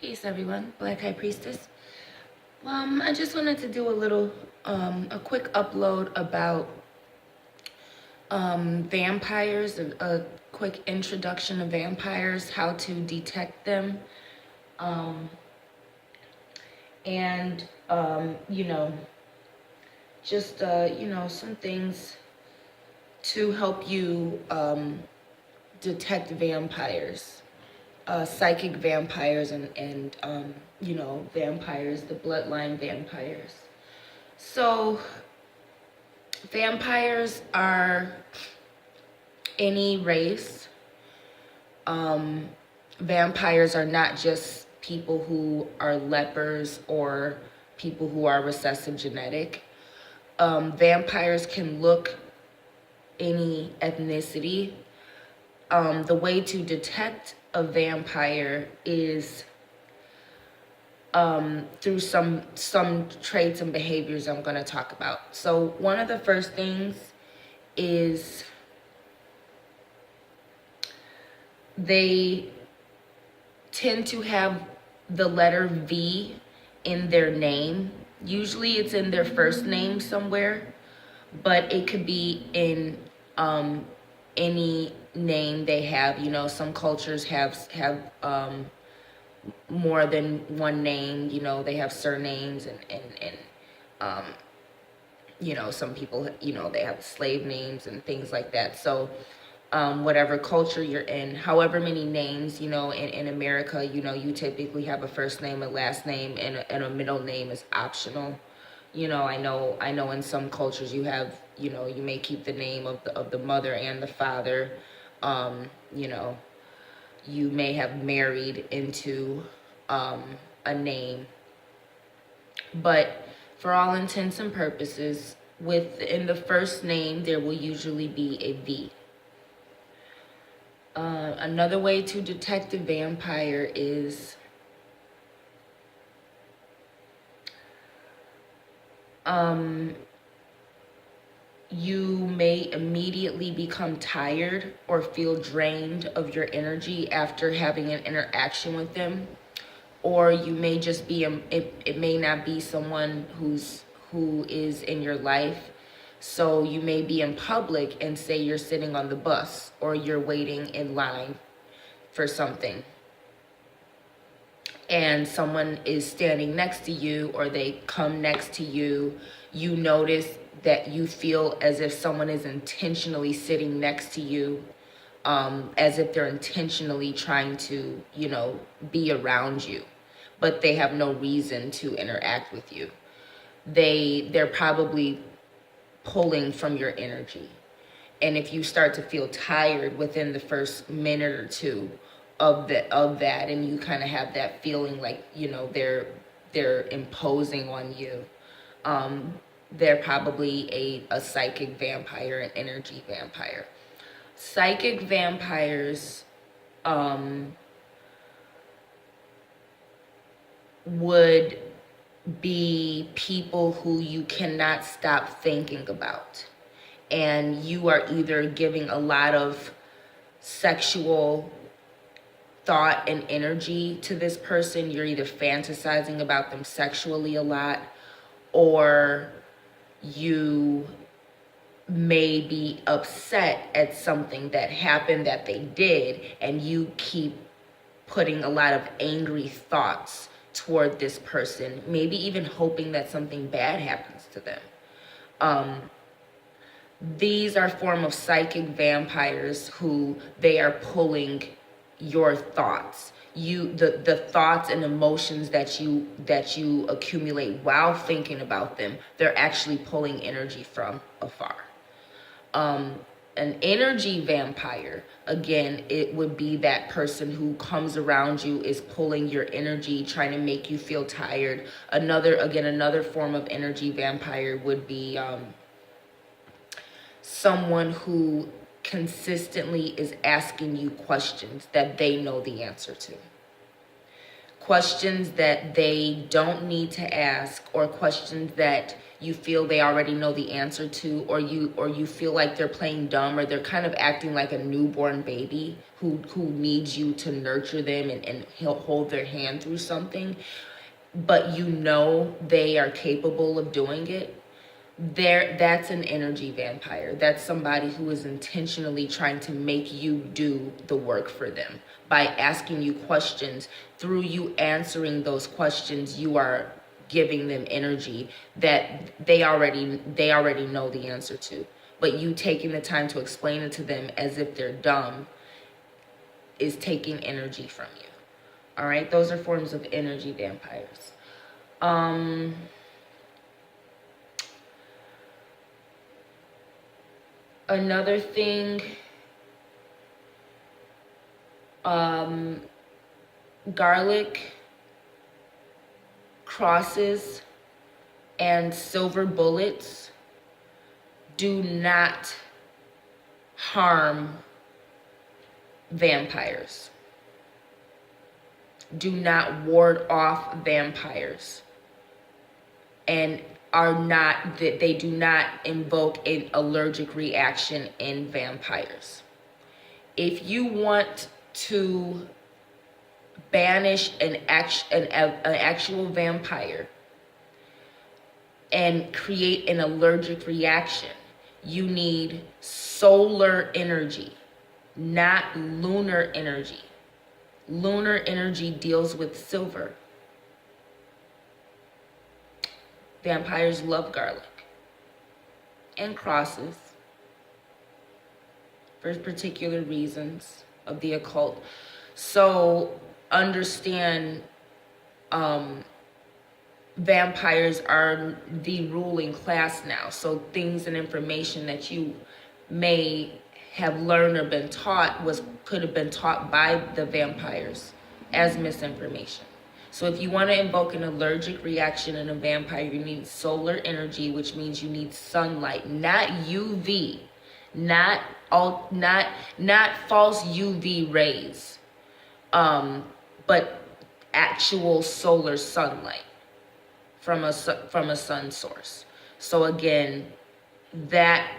Peace, everyone. Black High Priestess. I just wanted to do a quick upload about vampires, a quick introduction of vampires, how to detect them, and some things to help you detect vampires. Psychic vampires and vampires, the bloodline vampires. So vampires are any race. Vampires are not just people who are lepers or people who are recessive genetic. Vampires can look any ethnicity. The way to detect a vampire is through some traits and behaviors I'm going to talk about. So one of the first things is they tend to have the letter V in their name. Usually it's in their first name somewhere, but it could be in any name they have. You know, some cultures have more than one name. You know, they have surnames and some people, they have slave names and things like that. So whatever culture you're in, however many names, in America, you typically have a first name, a last name, and a middle name is optional. I know in some cultures you have, you may keep the name of the mother and the father. You may have married into a name, but for all intents and purposes, within the first name there will usually be a V. Another way to detect a vampire is you may immediately become tired or feel drained of your energy after having an interaction with them, or you may just be it may not be someone who is in your life. So you may be in public and say you're sitting on the bus or you're waiting in line for something, and someone is standing next to you or they come next to you. You notice that you feel as if someone is intentionally sitting next to you, as if they're intentionally trying to, be around you, but they have no reason to interact with you. They're probably pulling from your energy. And if you start to feel tired within the first minute or two of that, and you kind of have that feeling like, they're imposing on you, they're probably a psychic vampire, an energy vampire. Psychic vampires would be people who you cannot stop thinking about, and you are either giving a lot of sexual thought and energy to this person. You're either fantasizing about them sexually a lot, or you may be upset at something that happened that they did, and you keep putting a lot of angry thoughts toward this person, maybe even hoping that something bad happens to them. These are form of psychic vampires who they are pulling your thoughts. The thoughts and emotions that you accumulate while thinking about them, they're actually pulling energy from afar. An energy vampire, again, it would be that person who comes around you, is pulling your energy, trying to make you feel tired. Another form of energy vampire would be someone who consistently is asking you questions that they know the answer to. Questions that they don't need to ask, or questions that you feel they already know the answer to, or you feel like they're playing dumb, or they're kind of acting like a newborn baby who needs you to nurture them and hold their hand through something, but you know they are capable of doing it, that's an energy vampire. That's somebody who is intentionally trying to make you do the work for them by asking you questions. Through you answering those questions, you are giving them energy that they already know the answer to, but you taking the time to explain it to them as if they're dumb is taking energy from you. All right, those are forms of energy vampires. Another thing, garlic, crosses, and silver bullets do not harm vampires. Do not ward off vampires, and they do not invoke an allergic reaction in vampires. If you want to banish an actual vampire and create an allergic reaction, you need solar energy, not lunar energy. Lunar energy deals with silver. Vampires love garlic and crosses for particular reasons of the occult. So understand, vampires are the ruling class now. So things and information that you may have learned or been taught could have been taught by the vampires as misinformation. So if you want to invoke an allergic reaction in a vampire, you need solar energy, which means you need sunlight, not UV, not false UV rays, but actual solar sunlight from a sun source. So again, that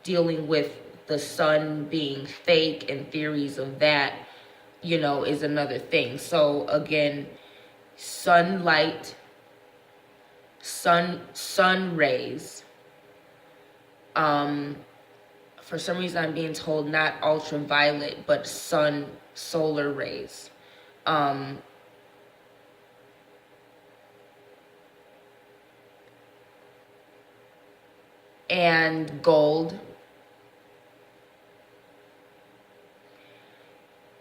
dealing with the sun being fake and theories of that, is another thing. So again, sunlight, sun rays. For some reason I'm being told not ultraviolet, but solar rays. And gold.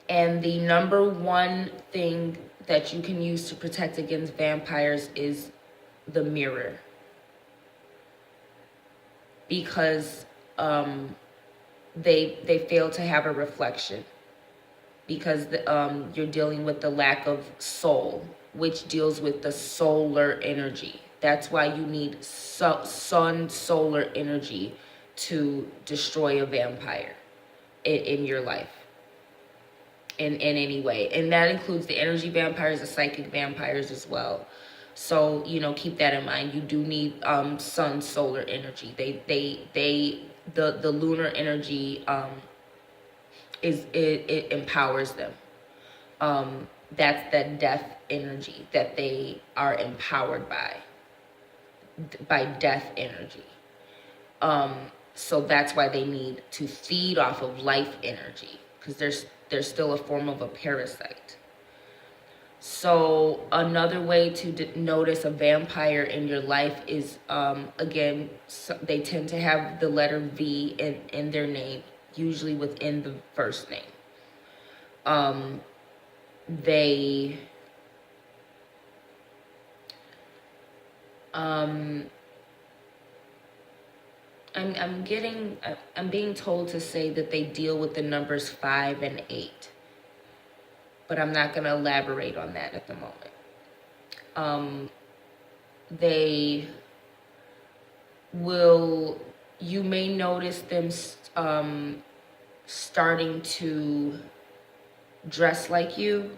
And the number one thing that you can use to protect against vampires is the mirror. Because they fail to have a reflection. Because you're dealing with the lack of soul, which deals with the solar energy. That's why you need sun solar energy to destroy a vampire in your life. In any way. And that includes the energy vampires, the psychic vampires as well. So, keep that in mind. You do need sun solar energy. The lunar energy it empowers them. That's that death energy that they are empowered by death energy. So that's why they need to feed off of life energy, because there's still a form of a parasite. So another way to notice a vampire in your life is, again, they tend to have the letter V in their name, usually within the first name. I'm being told to say that they deal with the numbers 5 and 8, but I'm not going to elaborate on that at the moment. You may notice them starting to dress like you,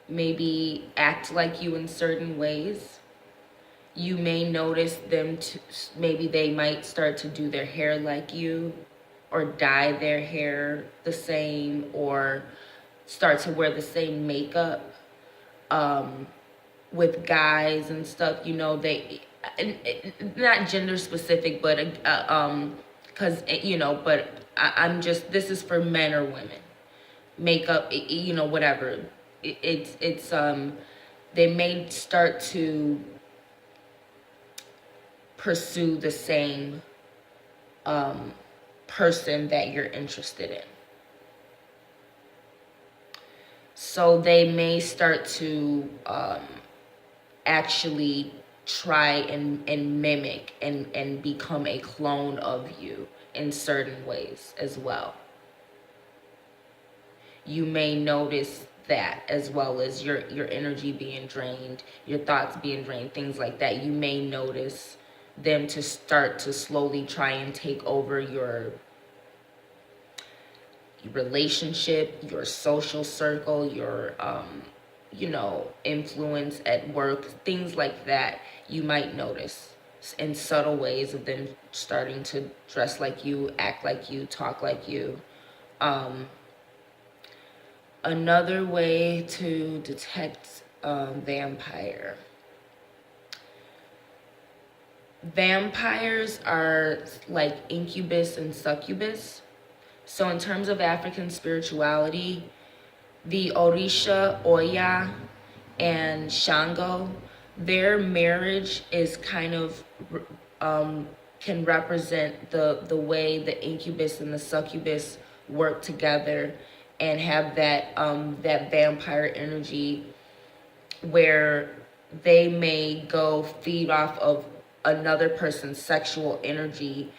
maybe act like you in certain ways. You may notice them to, maybe they might start to do their hair like you, or dye their hair the same, or start to wear the same makeup. With guys and stuff, you know, they, not gender specific, but because you know, but I'm just, this is for men or women. Makeup, you know, whatever. It's they may start to pursue the same person that you're interested in. So they may start to actually try and mimic and become a clone of you in certain ways as well. You may notice that, as well as your energy being drained, your thoughts being drained, things like that. You may notice them to start to slowly try and take over your relationship, your social circle, your you know, influence at work, things like that. You might notice in subtle ways of them starting to dress like you, act like you, talk like you. Another way to detect vampire. Vampires are like incubus and succubus. So in terms of African spirituality, the Orisha, Oya, and Shango, their marriage is kind of can represent the way the incubus and the succubus work together and have that that vampire energy, where they may go feed off of another person's sexual energy,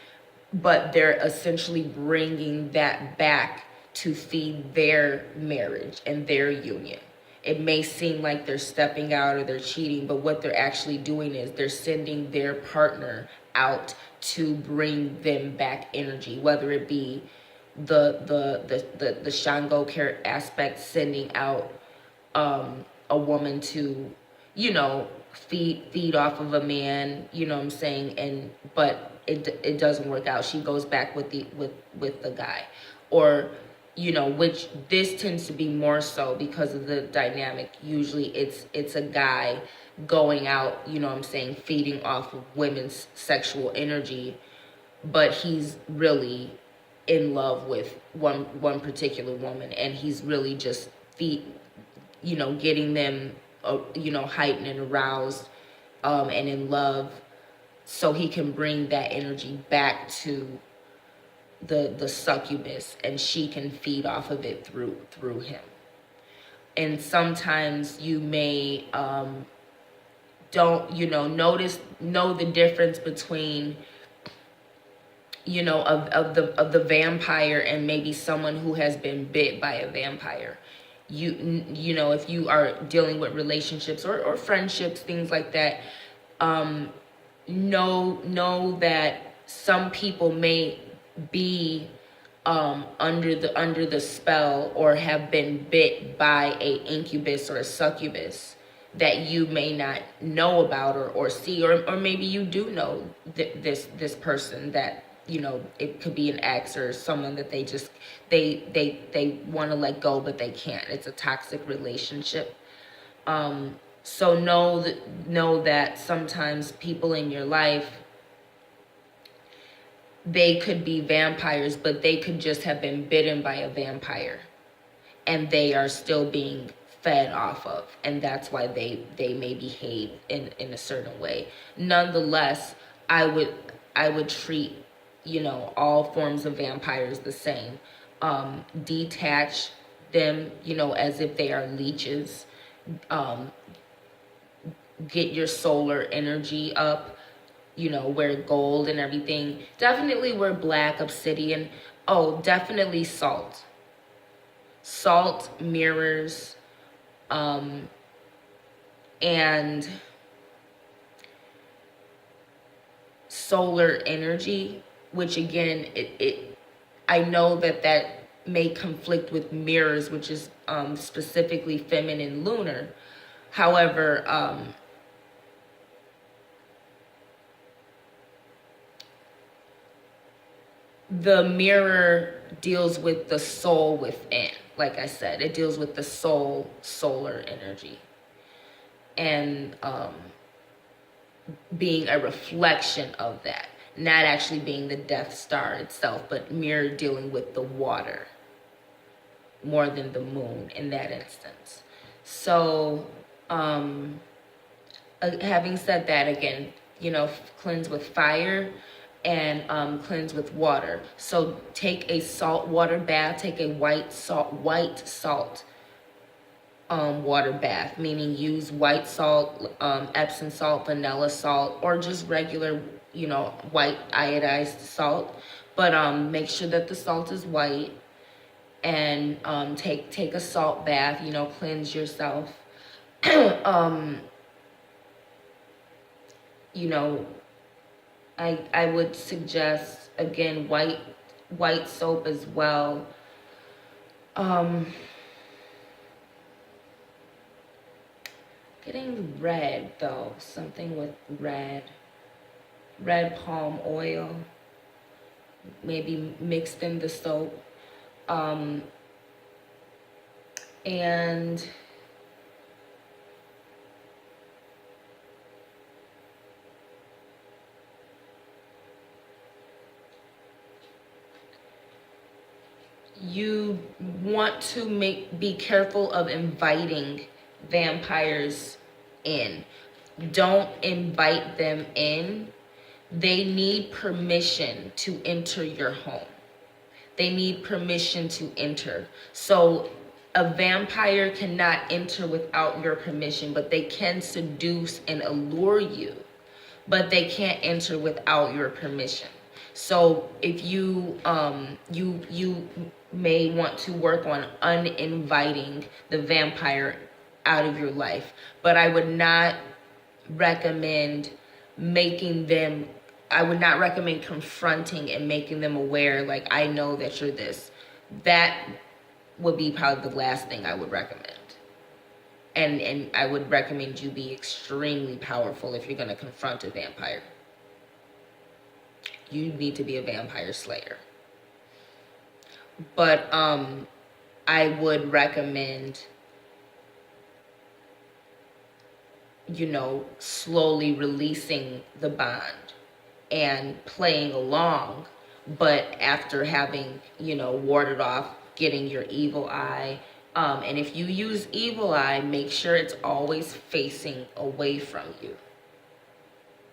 but they're essentially bringing that back to feed their marriage and their union. It may seem like they're stepping out or they're cheating, but what they're actually doing is they're sending their partner out to bring them back energy, whether it be the Shango care aspect, sending out a woman to, you know, feed off of a man, you know what I'm saying, and but it doesn't work out. She goes back with the guy, or, you know, which this tends to be more so because of the dynamic. Usually it's a guy going out, you know what I'm saying, feeding off of women's sexual energy, but he's really in love with one particular woman, and he's really just you know, getting them you know, heightened and aroused and in love, so he can bring that energy back to the succubus, and she can feed off of it through him. And sometimes you may don't, you know, know the difference between, you know, of the vampire and maybe someone who has been bit by a vampire. You know, if you are dealing with relationships or friendships, things like that, know that some people may be under the spell or have been bit by a incubus or a succubus that you may not know about or see, or maybe you do know this person that, you know, it could be an ex or someone that they just they want to let go but they can't. It's a toxic relationship. So know that sometimes people in your life, they could be vampires, but they could just have been bitten by a vampire and they are still being fed off of, and that's why they may behave in a certain way. Nonetheless, I would treat, you know, all forms of vampires the same. Detach them, you know, as if they are leeches. Get your solar energy up, you know, wear gold and everything. Definitely wear black, obsidian. Oh, definitely salt. Salt, mirrors, and solar energy, which again, I know that may conflict with mirrors, which is specifically feminine lunar. However, the mirror deals with the soul within. Like I said, it deals with the soul, solar energy, and being a reflection of that, not actually being the Death Star itself, but mirror dealing with the water more than the moon in that instance. So, having said that, again, cleanse with fire and cleanse with water. So take a salt water bath, take a white salt water bath, meaning use white salt, Epsom salt, vanilla salt, or just regular, white iodized salt. But make sure that the salt is white, and take a salt bath, cleanse yourself. you know, I would suggest, again, white soap as well. Getting red though, something with red palm oil, maybe mixed in the soap. And you want to be careful of inviting vampires in. Don't invite them in. They need permission to enter your home. They need permission to enter. So a vampire cannot enter without your permission, but they can seduce and allure you, but they can't enter without your permission. So if you you may want to work on uninviting the vampire out of your life, but I would not recommend confronting and making them aware, like, I know that you're this. That would be probably the last thing I would recommend. And I would recommend you be extremely powerful if you're going to confront a vampire. You need to be a vampire slayer. But I would recommend, slowly releasing the bond and playing along, but after having, warded off getting your evil eye. And if you use evil eye, make sure it's always facing away from you.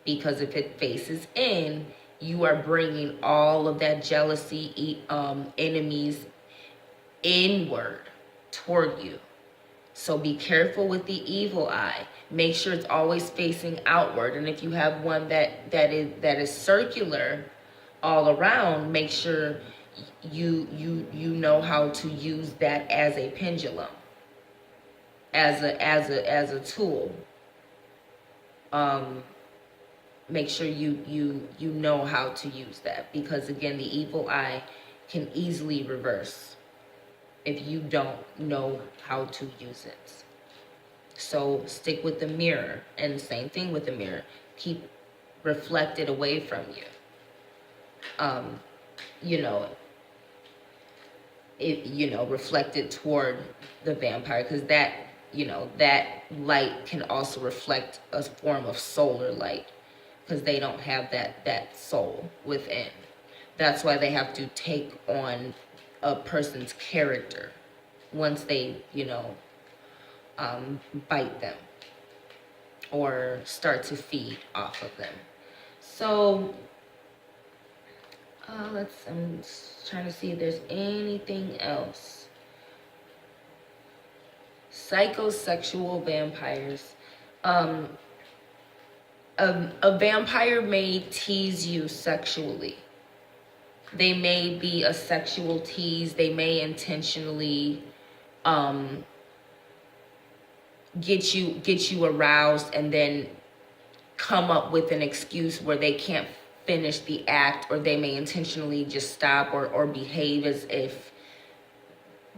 Because if it faces in, you are bringing all of that jealousy, enemies inward toward you. So be careful with the evil eye. Make sure it's always facing outward. And if you have one that is circular all around, make sure you know how to use that as a pendulum, as a tool. Make sure you know how to use that, because again, the evil eye can easily reverse if you don't know how to use it. So stick with the mirror, and same thing with the mirror. Keep reflected away from you. Reflected toward the vampire, because that light can also reflect a form of solar light, because they don't have that soul within. That's why they have to take on a person's character once they, bite them or start to feed off of them. So, I'm trying to see if there's anything else. Psychosexual vampires. A vampire may tease you sexually. They may be a sexual tease. They may intentionally get you aroused, and then come up with an excuse where they can't finish the act, or they may intentionally just stop or behave as if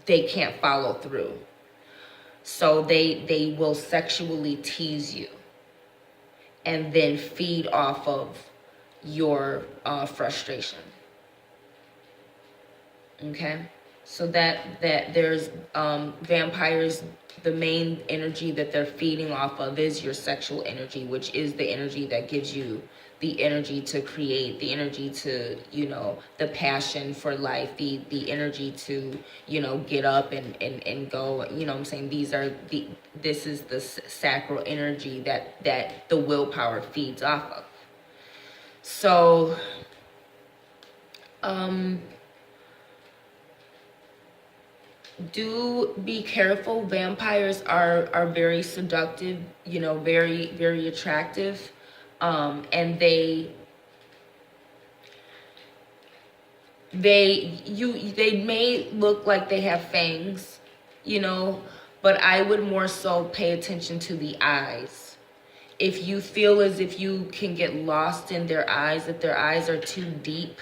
they can't follow through. So they will sexually tease you and then feed off of your frustration. Okay, so that there's vampires, the main energy that they're feeding off of is your sexual energy, which is the energy that gives you the energy to create, the energy to, the passion for life, the energy to, get up and go, what I'm saying? This is the sacral energy that the willpower feeds off of. So do be careful. Vampires are very seductive, very, very attractive. And they may look like they have fangs, but I would more so pay attention to the eyes. If you feel as if you can get lost in their eyes, if their eyes are too deep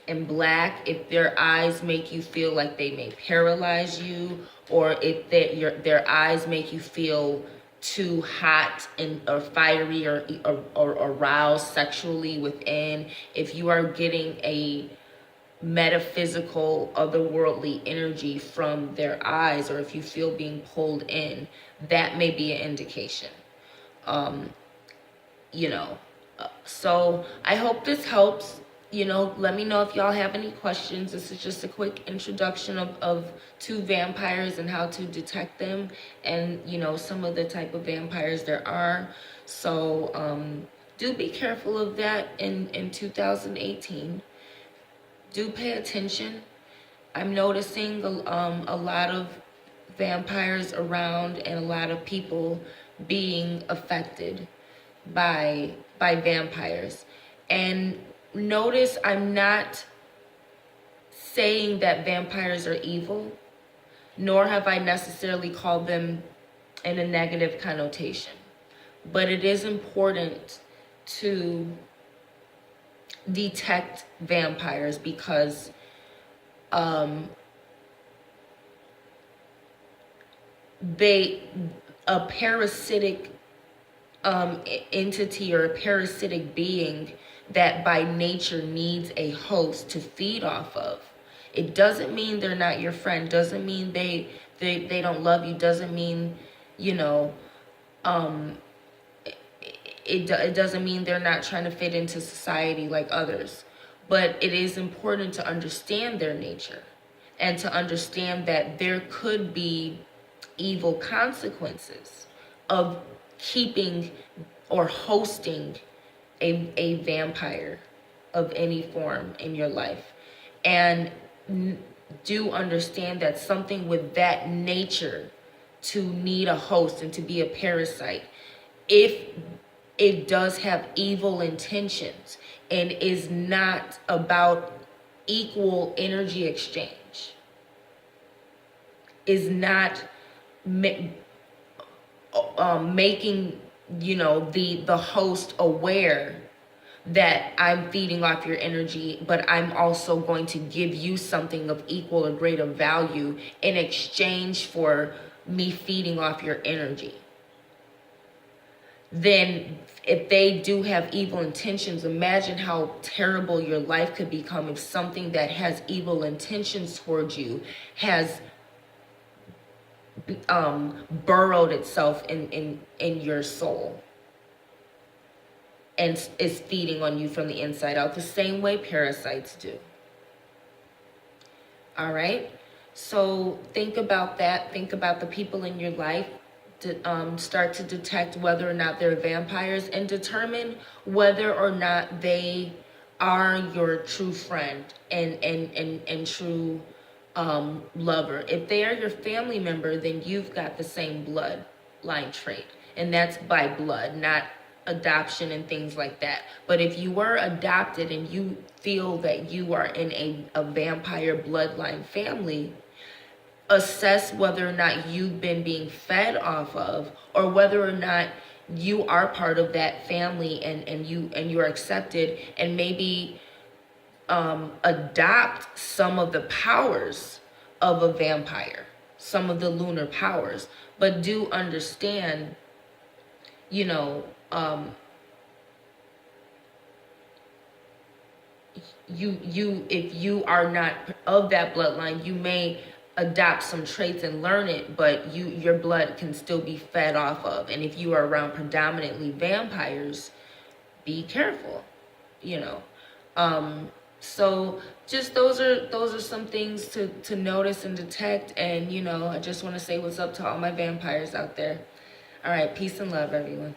and black, if their eyes make you feel like they may paralyze you, or if their eyes make you feel too hot or fiery or aroused sexually within, if you are getting a metaphysical otherworldly energy from their eyes, or if you feel being pulled in, that may be an indication. So I hope this helps. Let me know if y'all have any questions. This is just a quick introduction of to vampires and how to detect them, and some of the type of vampires there are. So do be careful of that in 2018. Do pay attention. I'm noticing a lot of vampires around, and a lot of people being affected by vampires. And notice I'm not saying that vampires are evil, nor have I necessarily called them in a negative connotation. But it is important to detect vampires, because a parasitic entity, or a parasitic being that by nature needs a host to feed off of. It doesn't mean they're not your friend, doesn't mean they don't love you, doesn't mean, it doesn't mean they're not trying to fit into society like others. But it is important to understand their nature, and to understand that there could be evil consequences of keeping or hosting a vampire of any form in your life. And do understand that something with that nature, to need a host and to be a parasite, if it does have evil intentions and is not about equal energy exchange, is not making the host aware that I'm feeding off your energy, but I'm also going to give you something of equal or greater value in exchange for me feeding off your energy. Then if they do have evil intentions, imagine how terrible your life could become if something that has evil intentions towards you has burrowed itself in your soul and is feeding on you from the inside out, the same way parasites do. All right, so think about that. Think about the people in your life. Start to detect whether or not they're vampires, and determine whether or not they are your true friend and true lover. If they are your family member, then you've got the same bloodline trait, and that's by blood, not adoption and things like that. But if you were adopted and you feel that you are in a vampire bloodline family, assess whether or not you've been being fed off of, or whether or not you are part of that family and you're accepted, and maybe adopt some of the powers of a vampire, some of the lunar powers. But do understand, you if you are not of that bloodline, you may adopt some traits and learn it, but your blood can still be fed off of. And if you are around predominantly vampires, be careful, you know. So just those are some things to notice and detect. And I just want to say what's up to all my vampires out there. All right, peace and love, everyone.